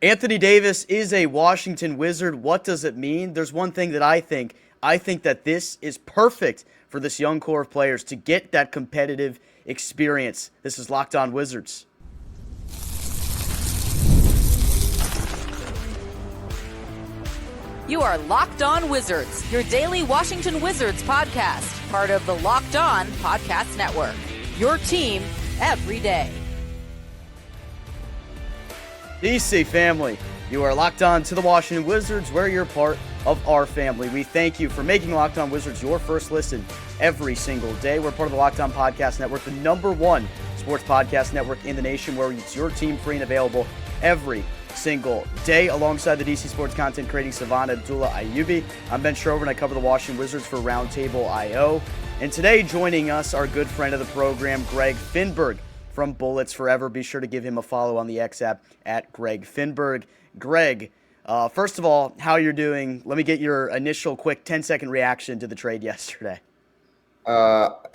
Anthony Davis is a Washington Wizard. What does it mean? There's one thing that I think. I think that this is perfect for this young core of players to get that competitive experience. This is Locked On Wizards. You are Locked On Wizards, your daily Washington Wizards podcast, part of the Locked On Podcast Network. Your team every day. DC family, you are locked on to the Washington Wizards, where you're part of our family. We thank you for making Locked On Wizards your first listen every single day. We're part of the Locked On Podcast Network, the #1 sports podcast network in the nation, where it's your team free and available every single day. Alongside the DC sports content creating savant Abdullah Ayubi, I'm Ben Schrover and I cover the Washington Wizards for Roundtable IO. And today joining us, our good friend of the program, Greg Finberg from Bullets Forever. Be sure to give him a follow on the X app at Greg Finberg. Greg, first of all, how you're doing? Let me get your initial quick 10-second reaction to the trade yesterday.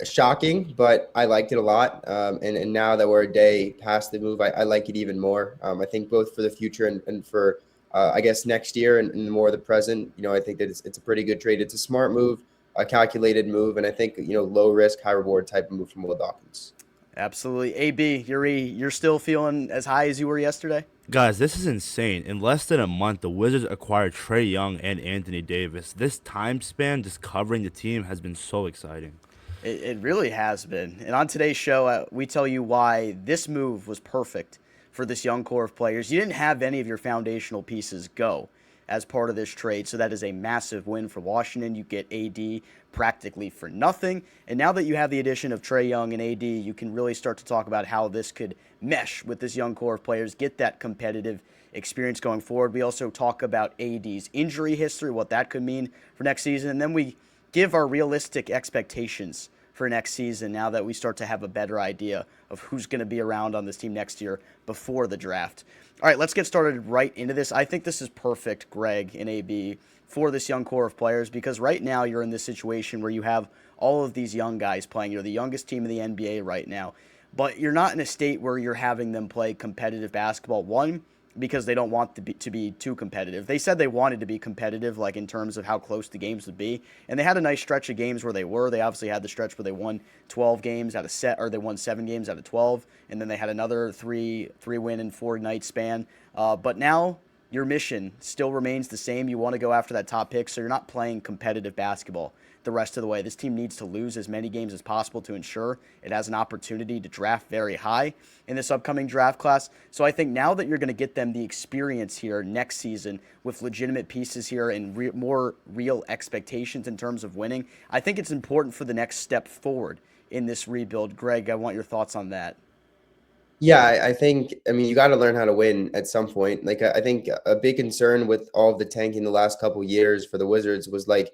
Shocking, but I liked it a lot. And now that we're a day past the move, I like it even more. I think both for the future and for, I guess, next year and more the present, I think that it's a pretty good trade. It's a smart move, a calculated move, and I think, low risk, high reward type of move from Will Dawkins. Absolutely. AB, you're still feeling as high as you were yesterday? Guys, this is insane. In less than a month, the Wizards acquired Trae Young and Anthony Davis. This time span just covering the team has been so exciting. It really has been. And on today's show, we tell you why this move was perfect for this young core of players. You didn't have any of your foundational pieces go as part of this trade, so that is a massive win for Washington. You get AD practically for nothing. And now that you have the addition of Trae Young and AD, you can really start to talk about how this could mesh with this young core of players, get that competitive experience going forward. We also talk about AD's injury history, what that could mean for next season, and then we give our realistic expectations for next season now that we start to have a better idea of who's going to be around on this team next year before the draft. All right, let's get started right into this. I think this is perfect, Greg and AB, for this young core of players, because right now you're in this situation where you have all of these young guys playing. You're the youngest team in the NBA right now, but you're not in a state where you're having them play competitive basketball. One, because they don't want to be too competitive. They said they wanted to be competitive, like in terms of how close the games would be, and they had a nice stretch of games where they were. They obviously had the stretch where they won 12 games out of they won 7 games out of 12, and then they had another three win and 4 night span. But now your mission still remains the same. You want to go after that top pick, so you're not playing competitive basketball the rest of the way. This team needs to lose as many games as possible to ensure it has an opportunity to draft very high in this upcoming draft class. So I think now that you're going to get them the experience here next season with legitimate pieces here and more real expectations in terms of winning, I think it's important for the next step forward in this rebuild. Greg, I want your thoughts on that. Yeah, I think, you got to learn how to win at some point. Like, I think a big concern with all of the tanking the last couple of years for the Wizards was like,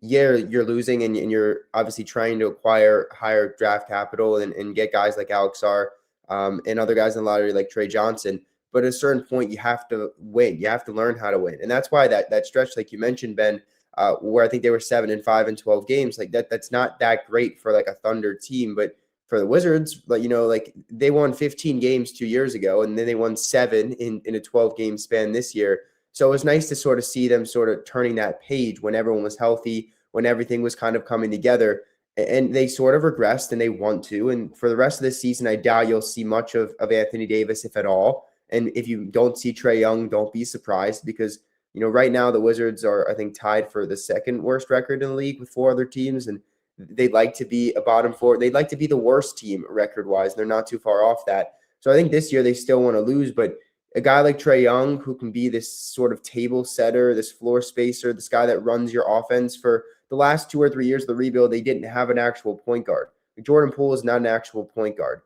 yeah, you're losing and you're obviously trying to acquire higher draft capital and get guys like Alex Sarr and other guys in the lottery like Trae Johnson. But at a certain point, you have to win. You have to learn how to win. And that's why that stretch, like you mentioned, Ben, where I think they were 7-5 in 12 games, like that's not that great for like a Thunder team. But for the Wizards, like they won 15 games 2 years ago, and then they won 7 in a 12-game span this year. So it was nice to sort of see them sort of turning that page when everyone was healthy, when everything was kind of coming together, and they sort of regressed and they want to. And for the rest of this season, I doubt you'll see much of Anthony Davis, if at all. And if you don't see Trae Young, don't be surprised because, right now the Wizards are, I think, tied for the second worst record in the league with 4 other teams. And they'd like to be a bottom 4. They'd like to be the worst team record-wise. They're not too far off that. So I think this year they still want to lose, but a guy like Trae Young, who can be this sort of table setter, this floor spacer, this guy that runs your offense. For the last 2 or 3 years of the rebuild, they didn't have an actual point guard. Jordan Poole is not an actual point guard.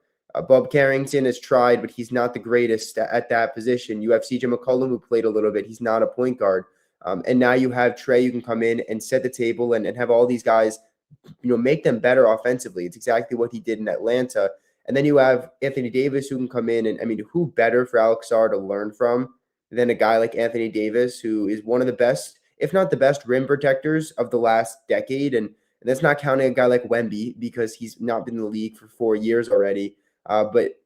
Bub Carrington has tried, but he's not the greatest at that position. You have CJ McCollum, who played a little bit. He's not a point guard. And now you have Trae, who can come in and set the table and have all these guys, make them better offensively. It's exactly what he did in Atlanta. And then you have Anthony Davis, who can come in and, who better for Alex Sarr to learn from than a guy like Anthony Davis, who is one of the best, if not the best, rim protectors of the last decade. And that's not counting a guy like Wemby because he's not been in the league for 4 years already. But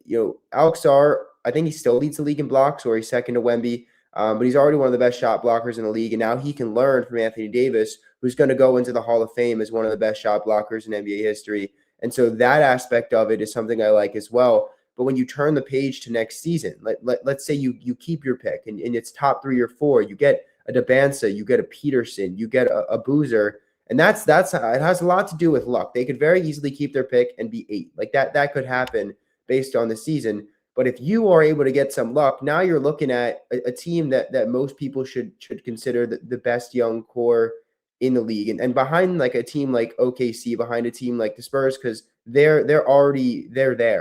Alex Sarr, I think he still leads the league in blocks, or he's second to Wemby. but he's already one of the best shot blockers in the league. And now he can learn from Anthony Davis, who's going to go into the Hall of Fame as one of the best shot blockers in NBA history. And so that aspect of it is something I like as well. But when you turn the page to next season, let's say you keep your pick and it's top 3 or 4, you get a Debansa, you get a Peterson, you get a Boozer, and that's it has a lot to do with luck. They could very easily keep their pick and be 8. Like that could happen based on the season. But if you are able to get some luck, now you're looking at a team that most people should consider the best young core in the league, and behind like a team like OKC, behind a team like the Spurs, because they're there,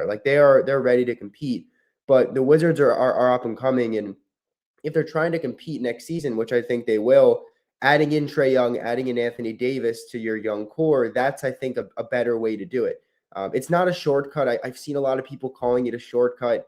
like they're ready to compete. But the Wizards are up and coming, and if they're trying to compete next season, which I think they will, adding in Trae Young, adding in Anthony Davis to your young core, that's I think a better way to do it. It's not a shortcut. I've seen a lot of people calling it a shortcut.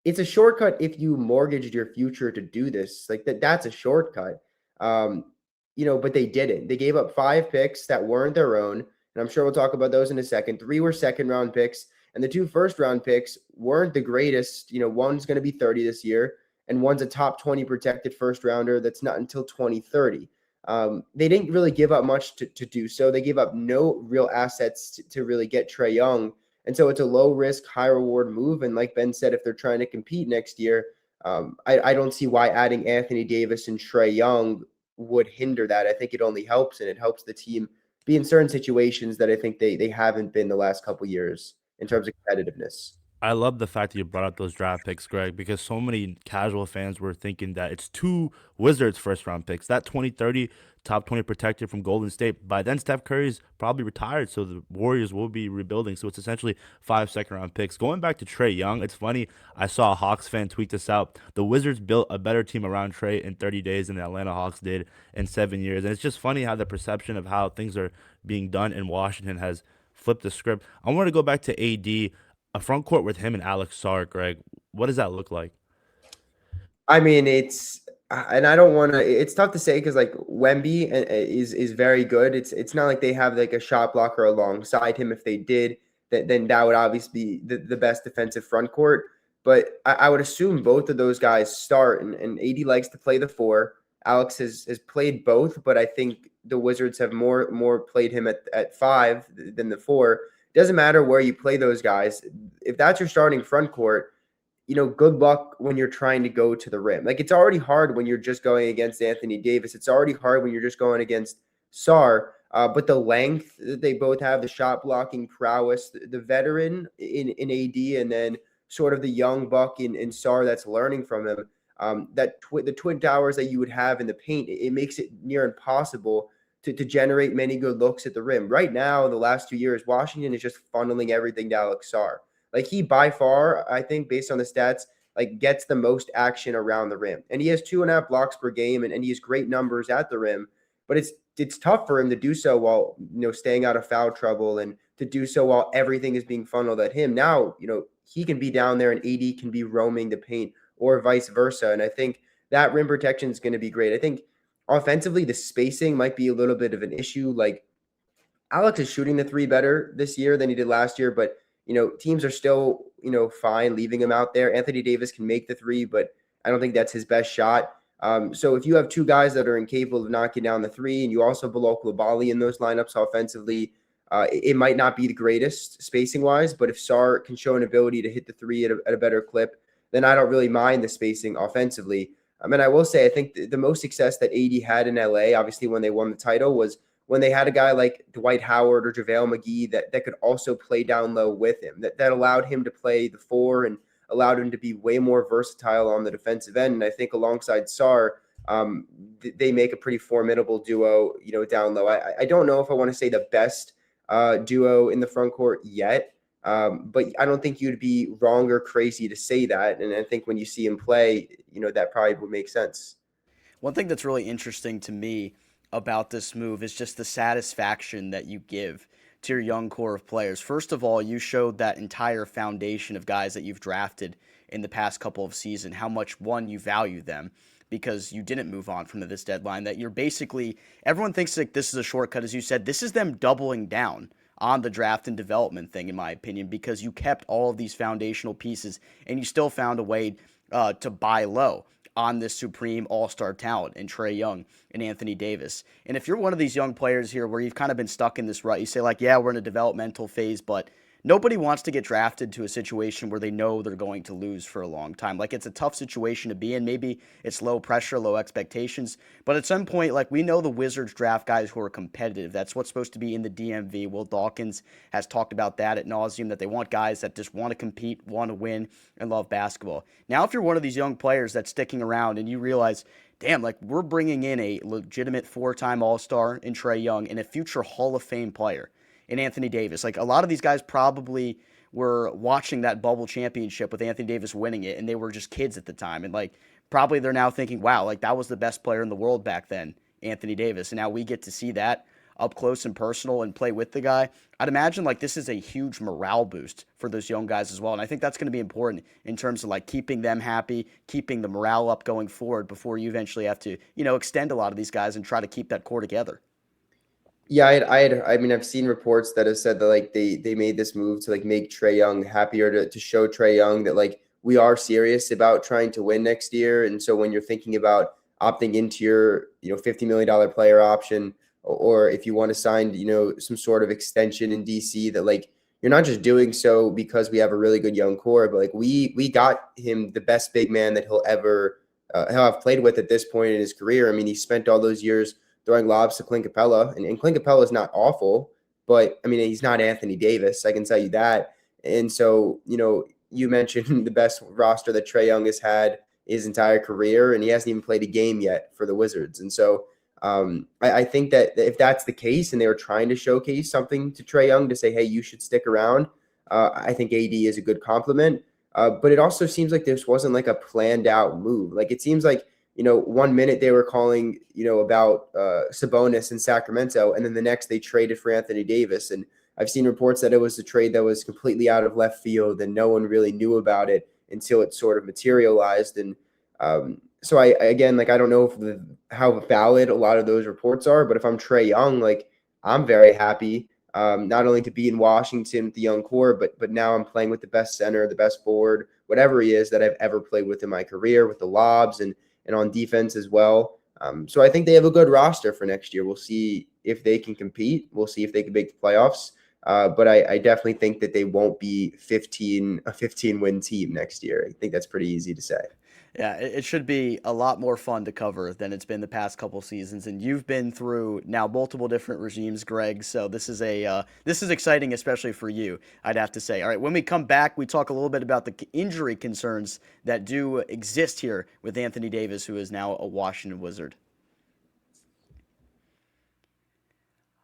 It's a shortcut if you mortgaged your future to do this. Like that's a shortcut. But they didn't. They gave up 5 picks that weren't their own. And I'm sure we'll talk about those in a second. 3 were second-round picks, and the 2 first-round picks weren't the greatest. One's going to be 30 this year, and one's a top 20 protected first-rounder that's not until 2030. They didn't really give up much to do so. They gave up no real assets to really get Trae Young. And so it's a low-risk, high-reward move. And like Ben said, if they're trying to compete next year, I don't see why adding Anthony Davis and Trae Young would hinder that. I think it only helps, and it helps the team be in certain situations that I think they haven't been the last couple years in terms of competitiveness. I love the fact that you brought up those draft picks, Greg, because so many casual fans were thinking that it's 2 Wizards first round picks. That 2030 top 20 protected from Golden State. By then, Steph Curry's probably retired, so the Warriors will be rebuilding. So it's essentially 5 second round picks. Going back to Trae Young, it's funny. I saw a Hawks fan tweet this out. The Wizards built a better team around Trae in 30 days than the Atlanta Hawks did in 7 years. And it's just funny how the perception of how things are being done in Washington has flipped the script. I want to go back to AD. A front court with him and Alex Sarr, Greg. What does that look like? I mean, and I don't want to. It's tough to say because like Wemby is very good. It's not like they have like a shot blocker alongside him. If they did, then that would obviously be the best defensive front court. But I would assume both of those guys start, and AD likes to play the 4. Alex has played both, but I think the Wizards have more played him at 5 than the 4. Doesn't matter where you play those guys. If that's your starting front court, good luck when you're trying to go to the rim. Like, it's already hard when you're just going against Anthony Davis. It's already hard when you're just going against Sarr. But the length that they both have, the shot blocking prowess, the veteran in AD, and then sort of the young buck in Sarr that's learning from him, the twin towers that you would have in the paint, it makes it near impossible to generate many good looks at the rim. Right now, the last 2 years, Washington is just funneling everything to Alex Sarr. Like, he by far, I think, based on the stats, like, gets the most action around the rim. And he has 2.5 blocks per game, and he has great numbers at the rim. But it's tough for him to do so while, staying out of foul trouble, and to do so while everything is being funneled at him. Now, he can be down there and AD can be roaming the paint, or vice versa. And I think that rim protection is going to be great. I think offensively, the spacing might be a little bit of an issue. Like, Alex is shooting the 3 better this year than he did last year, but teams are still, fine leaving him out there. Anthony Davis can make the 3, but I don't think that's his best shot. So if you have 2 guys that are incapable of knocking down the 3, and you also blow Coulibaly in those lineups offensively, it might not be the greatest spacing wise, but if Sarr can show an ability to hit the 3 at a better clip, then I don't really mind the spacing offensively. I will say, I think the most success that AD had in LA, obviously when they won the title, was when they had a guy like Dwight Howard or JaVale McGee that could also play down low with him, that allowed him to play the 4 and allowed him to be way more versatile on the defensive end. And I think alongside Sarr, they make a pretty formidable duo, down low. I don't know if I want to say the best duo in the front court yet, but I don't think you'd be wrong or crazy to say that. And I think when you see him play, that probably would make sense. One thing that's really interesting to me about this move is just the satisfaction that you give to your young core of players. First of all, you showed that entire foundation of guys that you've drafted in the past couple of seasons, how much, one, you value them because you didn't move on from this deadline, that you're basically, everyone thinks like this is a shortcut, as you said. This is them doubling down on the draft and development thing, in my opinion, because you kept all of these foundational pieces and you still found a way to buy low. on this supreme all-star talent in Trae Young and Anthony Davis. And if you're one of these young players here where you've kind of been stuck in this rut, you say like, yeah, we're in a developmental phase, but nobody wants to get drafted to a situation where they know they're going to lose for a long time. Like, it's a tough situation to be in. Maybe it's low pressure, low expectations. But at some point, like, we know the Wizards draft guys who are competitive. That's what's supposed to be in the DMV. Will Dawkins has talked about that at nauseum, that they want guys that just want to compete, want to win, and love basketball. Now, if you're one of these young players that's sticking around and you realize, damn, like, we're bringing in a legitimate 4-time All-Star in Trae Young and a future Hall of Fame player in Anthony Davis. Like, a lot of these guys probably were watching that bubble championship with Anthony Davis winning it, and they were just kids at the time. And, like, probably they're now thinking, wow, like, that was the best player in the world back then, Anthony Davis. And now we get to see that up close and personal and play with the guy. I'd imagine, like, this is a huge morale boost for those young guys as well. And I think that's going to be important in terms of, like, keeping them happy, keeping the morale up going forward before you eventually have to, extend a lot of these guys and try to keep that core together. Yeah, I mean, I've seen reports that have said that like they made this move to like make Trae Young happier, to show Trae Young that like we are serious about trying to win next year. And so when you're thinking about opting into your $50 million player option, or if you want to sign some sort of extension in DC, that like you're not just doing so because we have a really good young core, but like we got him the best big man that he'll ever have played with at this point in his career. I mean, he spent all those years throwing lobs to Clint Capella, and Clint Capella is not awful, but I mean, he's not Anthony Davis. I can tell you that. And so, you mentioned the best roster that Trae Young has had his entire career, and he hasn't even played a game yet for the Wizards. And so I think that if that's the case and they were trying to showcase something to Trae Young to say, hey, you should stick around, I think AD is a good compliment. But it also seems like this wasn't like a planned out move. Like, it seems like, 1 minute they were calling, about Sabonis in Sacramento, and then the next they traded for Anthony Davis. And I've seen reports that it was a trade that was completely out of left field and no one really knew about it until it sort of materialized. And so I don't know how valid a lot of those reports are, but if I'm Trae Young, like, I'm very happy not only to be in Washington with the young core, but now I'm playing with the best center, the best forward, whatever he is that I've ever played with in my career, with the lobs and on defense as well. So I think they have a good roster for next year. We'll see if they can compete. We'll see if they can make the playoffs. But I definitely think that they won't be a 15-win team next year. I think that's pretty easy to say. Yeah, it should be a lot more fun to cover than it's been the past couple seasons, and you've been through now multiple different regimes, Greg. So this is exciting, especially for you, I'd have to say. All right, when we come back, we talk a little bit about the injury concerns that do exist here with Anthony Davis, who is now a Washington Wizard.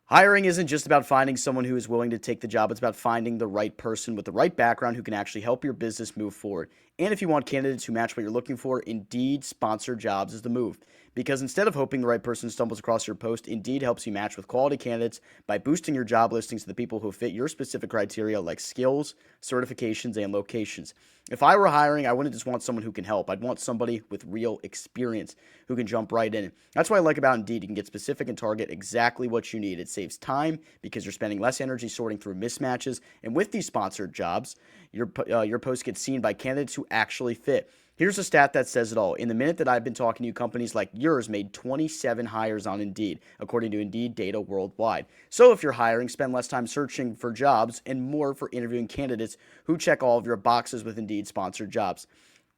Hiring isn't just about finding someone who is willing to take the job. It's about finding the right person with the right background who can actually help your business move forward. And if you want candidates who match what you're looking for, Indeed Sponsored Jobs is the move. Because instead of hoping the right person stumbles across your post, Indeed helps you match with quality candidates by boosting your job listings to the people who fit your specific criteria, like skills, certifications, and locations. If I were hiring, I wouldn't just want someone who can help. I'd want somebody with real experience who can jump right in. That's what I like about Indeed. You can get specific and target exactly what you need. It saves time because you're spending less energy sorting through mismatches. And with these sponsored jobs, your post gets seen by candidates who actually fit. Here's a stat that says it all. In the minute that I've been talking to you, companies like yours made 27 hires on Indeed, according to Indeed data worldwide. So if you're hiring, spend less time searching for jobs and more for interviewing candidates who check all of your boxes with Indeed Sponsored Jobs.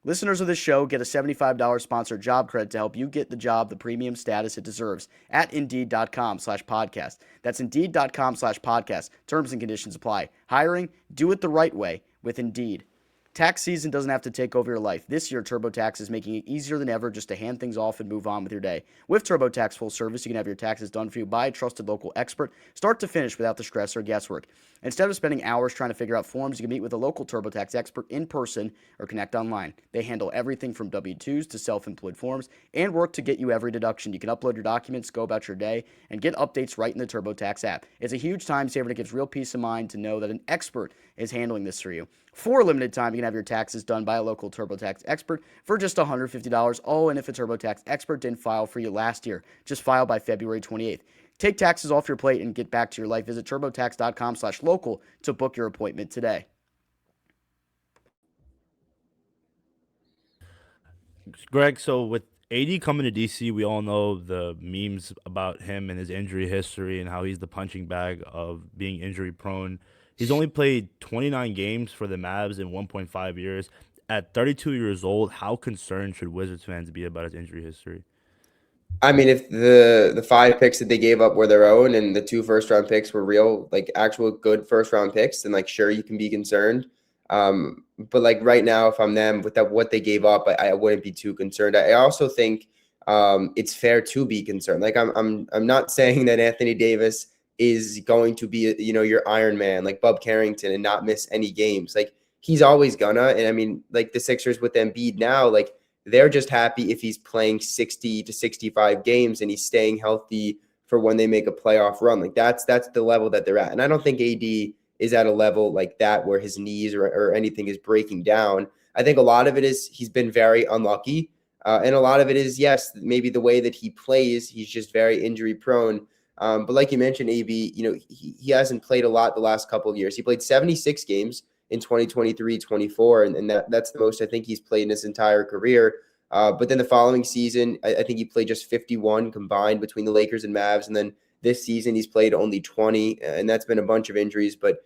Listeners of this show get a $75 sponsored job credit to help you get the job the premium status it deserves at Indeed.com/podcast. That's Indeed.com/podcast. Terms and conditions apply. Hiring, do it the right way with Indeed. Tax season doesn't have to take over your life. This year, TurboTax is making it easier than ever just to hand things off and move on with your day. With TurboTax Full Service, you can have your taxes done for you by a trusted local expert, start to finish without the stress or guesswork. Instead of spending hours trying to figure out forms, you can meet with a local TurboTax expert in person or connect online. They handle everything from W-2s to self-employed forms and work to get you every deduction. You can upload your documents, go about your day, and get updates right in the TurboTax app. It's a huge time saver and it gives real peace of mind to know that an expert is handling this for you. For a limited time, you can have your taxes done by a local TurboTax expert for just $150. Oh, and if a TurboTax expert didn't file for you last year, just file by February 28th. Take taxes off your plate and get back to your life. Visit TurboTax.com/local to book your appointment today. Greg, so with AD coming to DC, we all know the memes about him and his injury history and how he's the punching bag of being injury prone. He's only played 29 games for the Mavs in 1.5 years. At 32 years old, how concerned should Wizards fans be about his injury history? I mean, if the 5 picks that they gave up were their own and the 2 first-round picks were real, like actual good first-round picks, then like sure you can be concerned. But like right now, if I'm them with that what they gave up, I wouldn't be too concerned. I also think it's fair to be concerned. Like I'm not saying that Anthony Davis is going to be your Iron Man like Bub Carrington and not miss any games. Like he's always gonna. And I mean, like the Sixers with Embiid now, like they're just happy if he's playing 60 to 65 games and he's staying healthy for when they make a playoff run. Like that's the level that they're at. And I don't think AD is at a level like that where his knees or anything is breaking down. I think a lot of it is he's been very unlucky. And a lot of it is, yes, maybe the way that he plays, he's just very injury prone. But like you mentioned, AB, he hasn't played a lot the last couple of years. He played 76 games in 2023-24, and that's the most I think he's played in his entire career. But then the following season, I think he played just 51 combined between the Lakers and Mavs. And then this season, he's played only 20, and that's been a bunch of injuries. But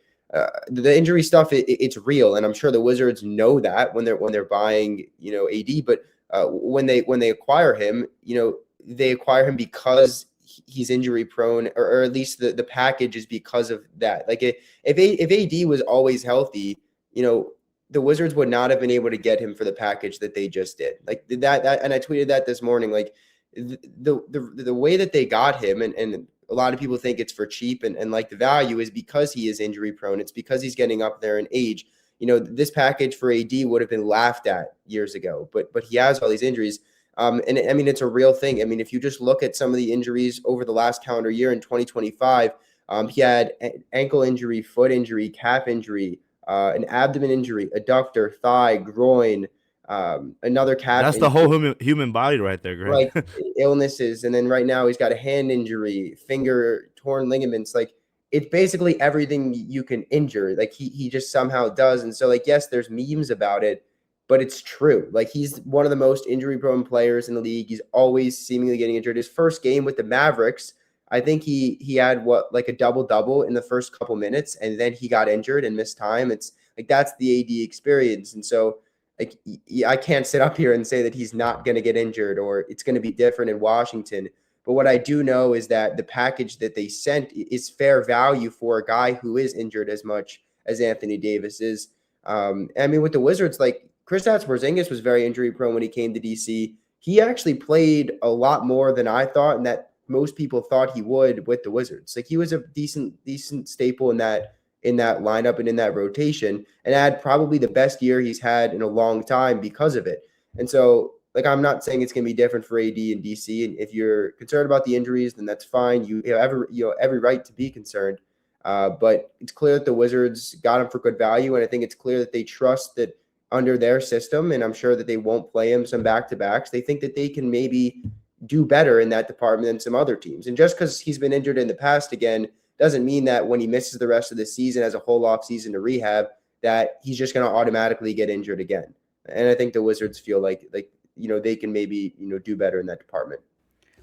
the injury stuff, it's real, and I'm sure the Wizards know that when they're buying, AD. But when they acquire him, they acquire him because he's injury prone, or at least the package is because of that. Like if AD was always healthy, the Wizards would not have been able to get him for the package that they just did. Like that and I tweeted that this morning. Like the way that they got him, and a lot of people think it's for cheap, and like the value is because he is injury prone. It's because he's getting up there in age. This package for AD would have been laughed at years ago, but he has all these injuries. And I mean, it's a real thing. I mean, if you just look at some of the injuries over the last calendar year in 2025, he had ankle injury, foot injury, calf injury, an abdomen injury, adductor, thigh, groin, another calf. That's the whole human body right there, Greg. Like illnesses. And then right now he's got a hand injury, finger torn ligaments. Like it's basically everything you can injure. Like he just somehow does. And so like, yes, there's memes about it, but it's true. Like he's one of the most injury prone players in the league. He's always seemingly getting injured. His first game with the Mavericks, I think he had like a double in the first couple minutes, and then he got injured and missed time. It's like, that's the AD experience. And so like, I can't sit up here and say that he's not going to get injured or it's going to be different in Washington. But what I do know is that the package that they sent is fair value for a guy who is injured as much as Anthony Davis is. I mean, with the Wizards, like Kristaps Porzingis was very injury prone when he came to DC. He actually played a lot more than I thought, and that most people thought he would with the Wizards. Like he was a decent staple in that lineup and in that rotation, and had probably the best year he's had in a long time because of it. And so, like, I'm not saying it's going to be different for AD and DC. And if you're concerned about the injuries, then that's fine. You have every right to be concerned. But it's clear that the Wizards got him for good value, and I think it's clear that they trust that under their system, and I'm sure that they won't play him some back-to-backs. They think that they can maybe do better in that department than some other teams. And just because he's been injured in the past again doesn't mean that when he misses the rest of the season as a whole off season to rehab, that he's just going to automatically get injured again. And I think the Wizards feel like they can maybe do better in that department.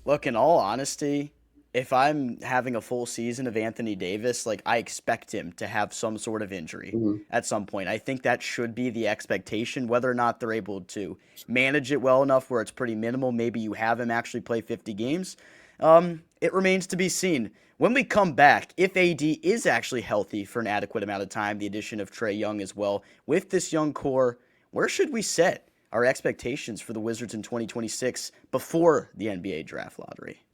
Look, in all honesty, if I'm having a full season of Anthony Davis, like I expect him to have some sort of injury at some point. I think that should be the expectation, whether or not they're able to manage it well enough where it's pretty minimal. Maybe you have him actually play 50 games. It remains to be seen. When we come back, if AD is actually healthy for an adequate amount of time, the addition of Trae Young as well, with this young core, where should we set our expectations for the Wizards in 2026 before the NBA draft lottery?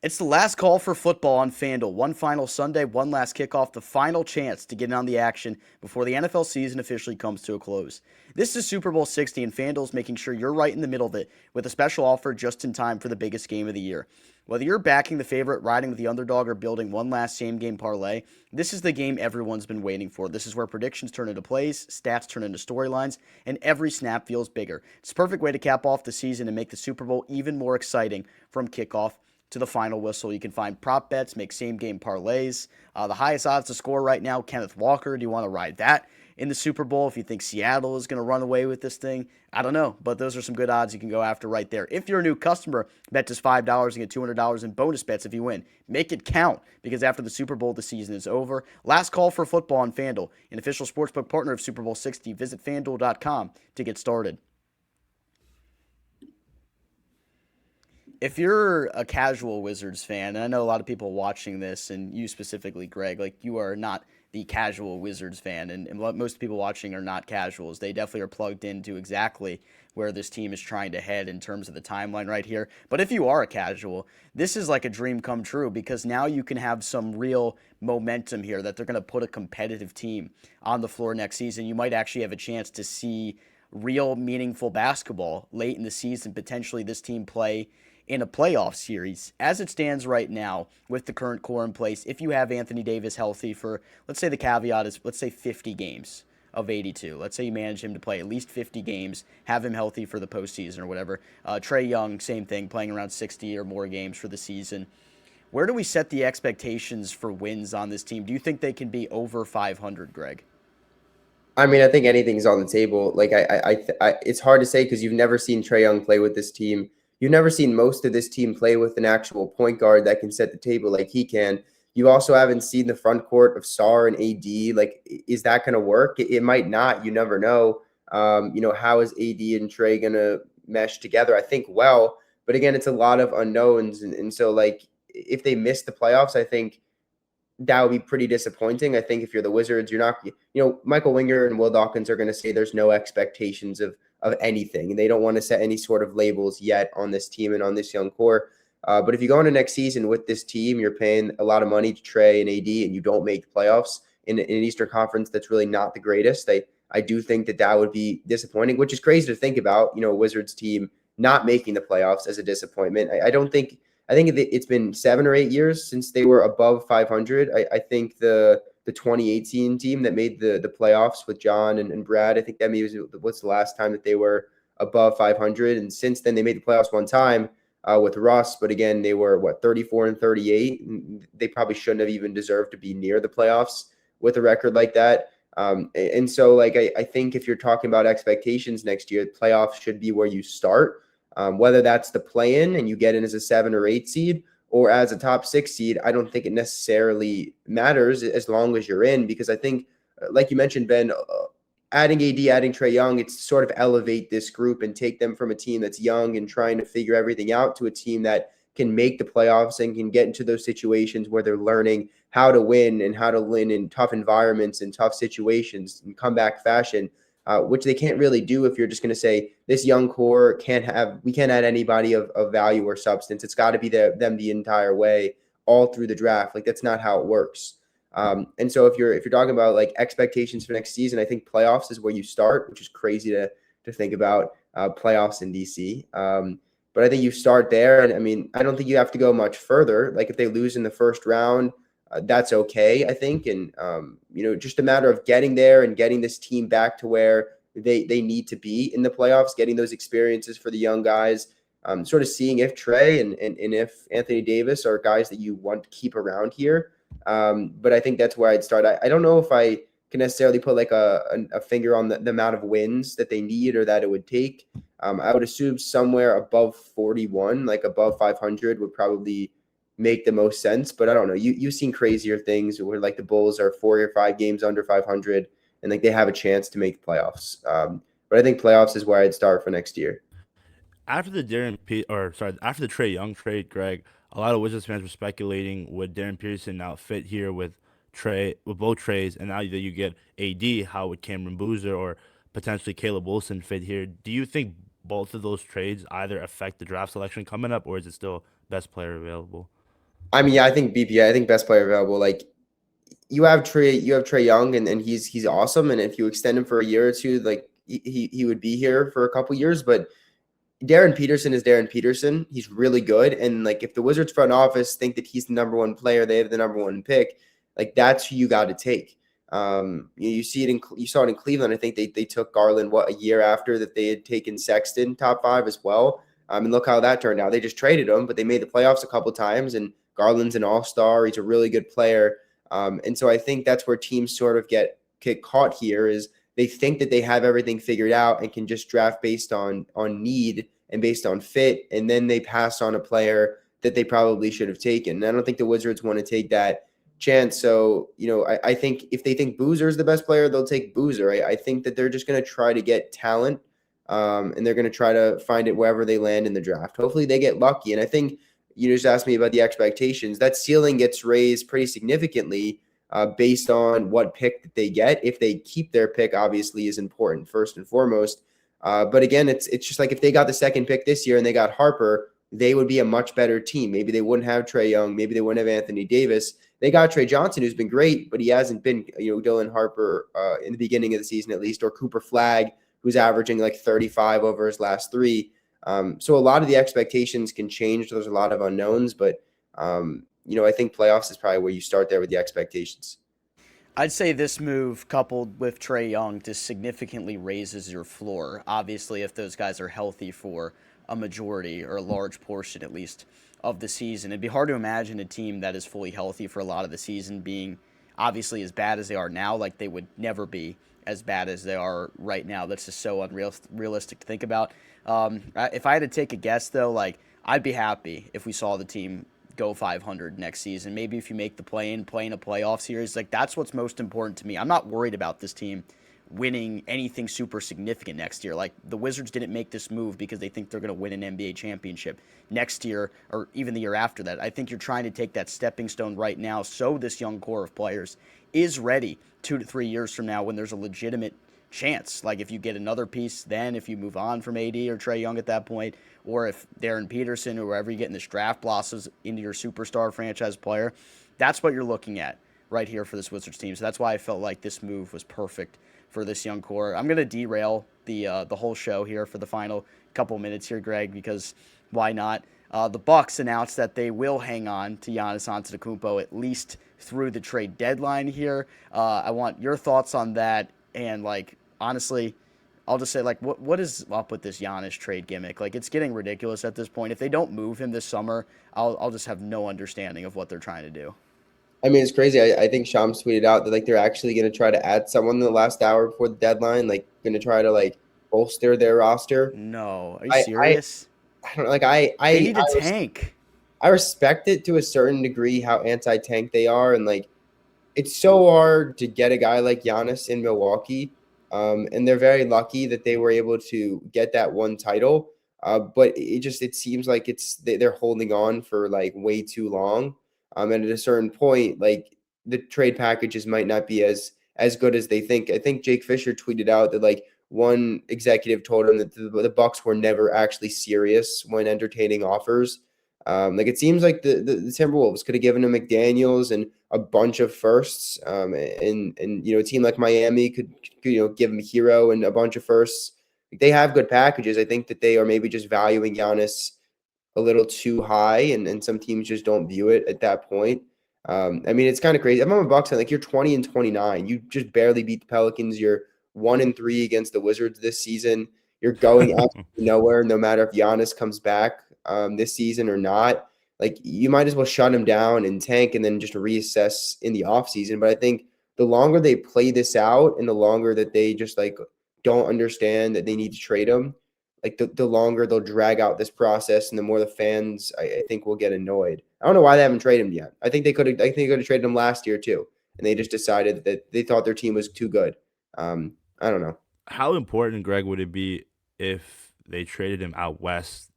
It's the last call for football on FanDuel. One final Sunday, one last kickoff, the final chance to get in on the action before the NFL season officially comes to a close. This is Super Bowl 60, and FanDuel's making sure you're right in the middle of it with a special offer just in time for the biggest game of the year. Whether you're backing the favorite, riding with the underdog, or building one last same-game parlay, this is the game everyone's been waiting for. This is where predictions turn into plays, stats turn into storylines, and every snap feels bigger. It's a perfect way to cap off the season and make the Super Bowl even more exciting from kickoff to the final whistle. You can find prop bets, make same-game parlays. The highest odds to score right now, Kenneth Walker. Do you want to ride that in the Super Bowl, if you think Seattle is going to run away with this thing, I don't know. But those are some good odds you can go after right there. If you're a new customer, bet just $5 and get $200 in bonus bets if you win. Make it count, because after the Super Bowl, the season is over. Last call for football on FanDuel, an official sportsbook partner of Super Bowl 60. Visit FanDuel.com to get started. If you're a casual Wizards fan, and I know a lot of people watching this, and you specifically, Greg, like you are not the casual Wizards fan, and most people watching are not casuals. They definitely are plugged into exactly where this team is trying to head in terms of the timeline right here. But if you are a casual, this is like a dream come true, because now you can have some real momentum here that they're going to put a competitive team on the floor next season. You might actually have a chance to see real meaningful basketball late in the season, potentially this team play in a playoff series. As it stands right now, with the current core in place, if you have Anthony Davis healthy for, let's say the caveat is, let's say 50 games of 82. Let's say you manage him to play at least 50 games, have him healthy for the postseason or whatever. Trae Young, same thing, playing around 60 or more games for the season. Where do we set the expectations for wins on this team? Do you think they can be over 500, Greg? I mean, I think anything's on the table. Like, it's hard to say because you've never seen Trae Young play with this team. You've never seen most of this team play with an actual point guard that can set the table like he can. You also haven't seen the front court of Sarr and AD. Like, is that going to work? It might not. You never know. How is AD and Trae going to mesh together? I think well, but again, it's a lot of unknowns. And so, like, if they miss the playoffs, I think that would be pretty disappointing. I think if you're the Wizards, you're not, Michael Winger and Will Dawkins are going to say there's no expectations of anything, and they don't want to set any sort of labels yet on this team and on this young core. But if you go into next season with this team, you're paying a lot of money to Trae and AD, and you don't make the playoffs in an Eastern Conference that's really not the greatest. I do think that would be disappointing, which is crazy to think about, a Wizards team not making the playoffs as a disappointment. I think it's been 7 or 8 years since they were above 500. I think the 2018 team that made the playoffs with John and Brad, I think that maybe what's the last time that they were above 500. And since then, they made the playoffs one time with Russ. But again, they were, 34 and 38. They probably shouldn't have even deserved to be near the playoffs with a record like that. And so, like, I think if you're talking about expectations next year, the playoffs should be where you start. Whether that's the play-in and you get in as a 7 or 8 seed or as a top 6 seed, I don't think it necessarily matters as long as you're in, because I think, like you mentioned, Ben, adding AD, adding Trae Young, it's sort of elevate this group and take them from a team that's young and trying to figure everything out to a team that can make the playoffs and can get into those situations where they're learning how to win and how to win in tough environments and tough situations in comeback fashion. Which they can't really do if you're just going to say this young core we can't add anybody of value or substance. It's got to be them the entire way, all through the draft. Like, that's not how it works. And so if you're talking about like expectations for next season, I think playoffs is where you start, which is crazy to think about playoffs in DC. But I think you start there, and I mean, I don't think you have to go much further. Like, if they lose in the first round, that's okay, I think. And, just a matter of getting there and getting this team back to where they need to be in the playoffs, getting those experiences for the young guys, sort of seeing if Trae and if Anthony Davis are guys that you want to keep around here. But I think that's where I'd start. I don't know if I can necessarily put like a finger on the amount of wins that they need or that it would take. I would assume somewhere above 41, like above 500 would probably make the most sense, but I don't know. You've seen crazier things where like the Bulls are 4 or 5 games under 500 and like they have a chance to make the playoffs. But I think playoffs is where I'd start for next year. After the after the Trae Young trade, Greg, a lot of Wizards fans were speculating would Darren Peterson now fit here with both Traes, and now that you get AD, how would Cameron Boozer or potentially Caleb Wilson fit here? Do you think both of those trades either affect the draft selection coming up, or is it still best player available? I mean, yeah, I think BPA, I think best player available. Like, you have Trae Young, and he's awesome. And if you extend him for a year or two, like he would be here for a couple years. But Darren Peterson is Darren Peterson. He's really good. And like, if the Wizards front office think that he's the number one player, they have the number one pick, like that's who you got to take. You saw it in Cleveland. I think they took Garland a year after that they had taken Sexton top 5 as well. And look how that turned out. They just traded him, but they made the playoffs a couple times, and Garland's an all-star. He's a really good player. And so I think that's where teams sort of get get caught here is they think that they have everything figured out and can just draft based on need and based on fit, and then they pass on a player that they probably should have taken. And I don't think the Wizards want to take that chance. So, I think if they think Boozer is the best player, they'll take Boozer. I think that they're just going to try to get talent, and they're going to try to find it wherever they land in the draft. Hopefully they get lucky. And I think you just asked me about the expectations. That ceiling gets raised pretty significantly based on what pick that they get. If they keep their pick, obviously is important first and foremost. But again, it's just like if they got the second pick this year and they got Harper, they would be a much better team. Maybe they wouldn't have Trae Young. Maybe they wouldn't have Anthony Davis. They got Trey Johnson, who's been great, but he hasn't been, Dylan Harper in the beginning of the season at least, or Cooper Flagg, who's averaging like 35 over his last three. So a lot of the expectations can change. There's a lot of unknowns, but I think playoffs is probably where you start there with the expectations. I'd say this move coupled with Trae Young just significantly raises your floor. Obviously, if those guys are healthy for a majority or a large portion at least of the season, it'd be hard to imagine a team that is fully healthy for a lot of the season being obviously as bad as they are now. Like, they would never be as bad as they are right now. That's just so unrealistic to think about. If I had to take a guess, though, like, I'd be happy if we saw the team go 500 next season. Maybe if you make the play in a playoff series, like, that's what's most important to me. I'm not worried about this team winning anything super significant next year. Like, the Wizards didn't make this move because they think they're going to win an NBA championship next year or even the year after that. I think you're trying to take that stepping stone right now so this young core of players is ready 2 to 3 years from now when there's a legitimate chance. Like, if you get another piece, then if you move on from AD or Trae Young at that point, or if Darren Peterson or whoever you get in this draft blossoms into your superstar franchise player, that's what you're looking at right here for this Wizards team. So that's why I felt like this move was perfect for this young core. I'm going to derail the whole show here for the final couple minutes here, Greg, because why not? The Bucks announced that they will hang on to Giannis Antetokounmpo at least through the trade deadline here. I want your thoughts on that. And, like, honestly, I'll just say, like, what is up with this Giannis trade gimmick? Like, it's getting ridiculous at this point. If they don't move him this summer, I'll just have no understanding of what they're trying to do. I mean, it's crazy. I think Shams tweeted out that, like, they're actually going to try to add someone in the last hour before the deadline, like, going to try to, like, bolster their roster. No. Are you serious? I don't know. Like, they need a tank. I respect it to a certain degree how anti-tank they are. And, like, it's so hard to get a guy like Giannis in Milwaukee. And they're very lucky that they were able to get that one title. But it seems like they're holding on for, like, way too long. And at a certain point, like, the trade packages might not be as good as they think. I think Jake Fisher tweeted out that, like, one executive told him that the Bucks were never actually serious when entertaining offers. Like, it seems like the Timberwolves could have given him McDaniels and a bunch of firsts. And a team like Miami could give him Hero and a bunch of firsts. Like, they have good packages. I think that they are maybe just valuing Giannis a little too high, and some teams just don't view it at that point. I mean, it's kind of crazy. I'm on a Bucks fan. Like, you're 20-29. You just barely beat the Pelicans. You're 1-3 against the Wizards this season. You're going absolutely nowhere, no matter if Giannis comes back this season or not. Like, you might as well shut him down and tank and then just reassess in the offseason. But I think the longer they play this out and the longer that they just, like, don't understand that they need to trade him, like, the longer they'll drag out this process and the more the fans, I think, will get annoyed. I don't know why they haven't traded him yet. I think they could have traded him last year too. And they just decided that they thought their team was too good. I don't know. How important, Greg, would it be if they traded him out west?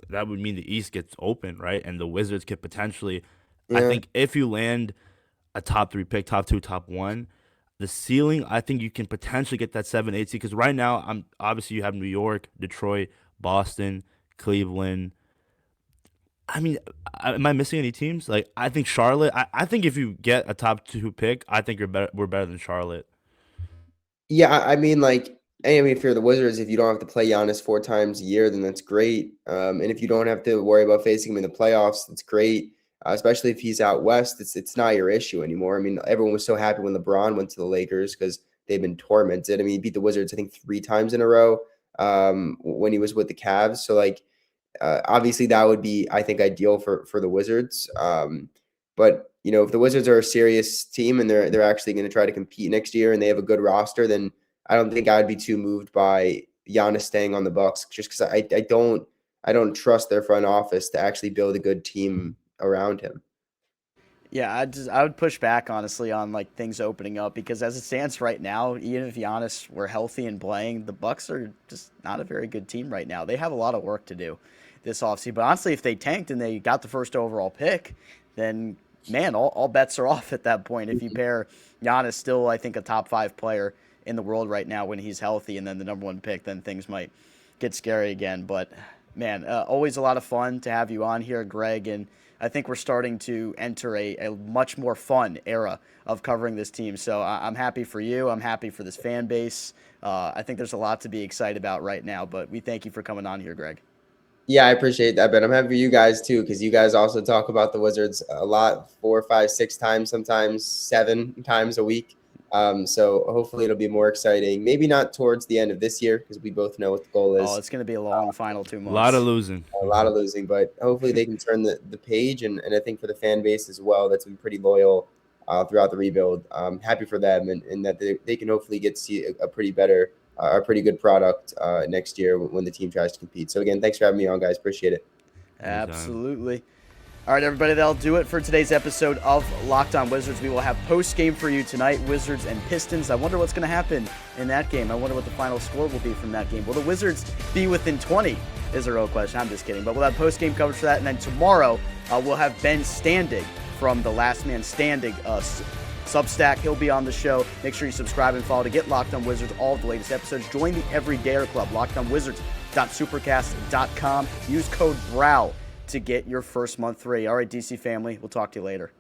That would mean the East gets open, right? And the Wizards could potentially, I think if you land a top 3 pick, top 2, top 1, the ceiling, I think you can potentially get that 7-8 seed, because right now, obviously you have New York, Detroit, Boston, Cleveland. I mean, am I missing any teams? Like, I think Charlotte. I think if you get a top 2 pick, I think we're better than Charlotte. Yeah, I mean, like, if you're the Wizards, if you don't have to play Giannis 4 times a year, then that's great. And if you don't have to worry about facing him in the playoffs, that's great. Especially if he's out west, it's not your issue anymore. I mean, everyone was so happy when LeBron went to the Lakers because they've been tormented. I mean, he beat the Wizards, I think, 3 times in a row when he was with the Cavs. So, like, obviously that would be, I think, ideal for the Wizards. But if the Wizards are a serious team and they're actually going to try to compete next year and they have a good roster, then I don't think I'd be too moved by Giannis staying on the Bucks, just because I don't trust their front office to actually build a good team around him. Yeah, I would push back honestly on like things opening up, because as it stands right now, even if Giannis were healthy and playing, the Bucks are just not a very good team right now. They have a lot of work to do this offseason. But honestly, if they tanked and they got the first overall pick, then man, all bets are off at that point. If you pair Giannis, still I think a top 5 player in the world right now when he's healthy, and then the number 1 pick, then things might get scary again. But man, always a lot of fun to have you on here, Greg, and I think we're starting to enter a much more fun era of covering this team. So I'm happy for you. I'm happy for this fan base. I think there's a lot to be excited about right now, but we thank you for coming on here, Greg. Yeah, I appreciate that, but I'm happy for you guys too, because you guys also talk about the Wizards a lot, 4, 5, 6 times, sometimes 7 times a week. So hopefully it'll be more exciting. Maybe not towards the end of this year, because we both know what the goal is. Oh, it's going to be a long final 2 months. A lot of losing, but hopefully they can turn the page. And I think for the fan base as well, that's been pretty loyal throughout the rebuild. I'm happy for them, and that they can hopefully get to see a pretty good product next year when the team tries to compete. So again, thanks for having me on, guys. Appreciate it. Absolutely. All right, everybody, that'll do it for today's episode of Locked On Wizards. We will have post-game for you tonight, Wizards and Pistons. I wonder what's going to happen in that game. I wonder what the final score will be from that game. Will the Wizards be within 20 is a real question. I'm just kidding. But we'll have post-game coverage for that. And then tomorrow, we'll have Ben Standig from the Last Man Standing Substack. He'll be on the show. Make sure you subscribe and follow to get Locked On Wizards, all of the latest episodes. Join the Everydayer Club, LockedOnWizards.supercast.com. Use code BROW to get your first month free. All right, DC family, we'll talk to you later.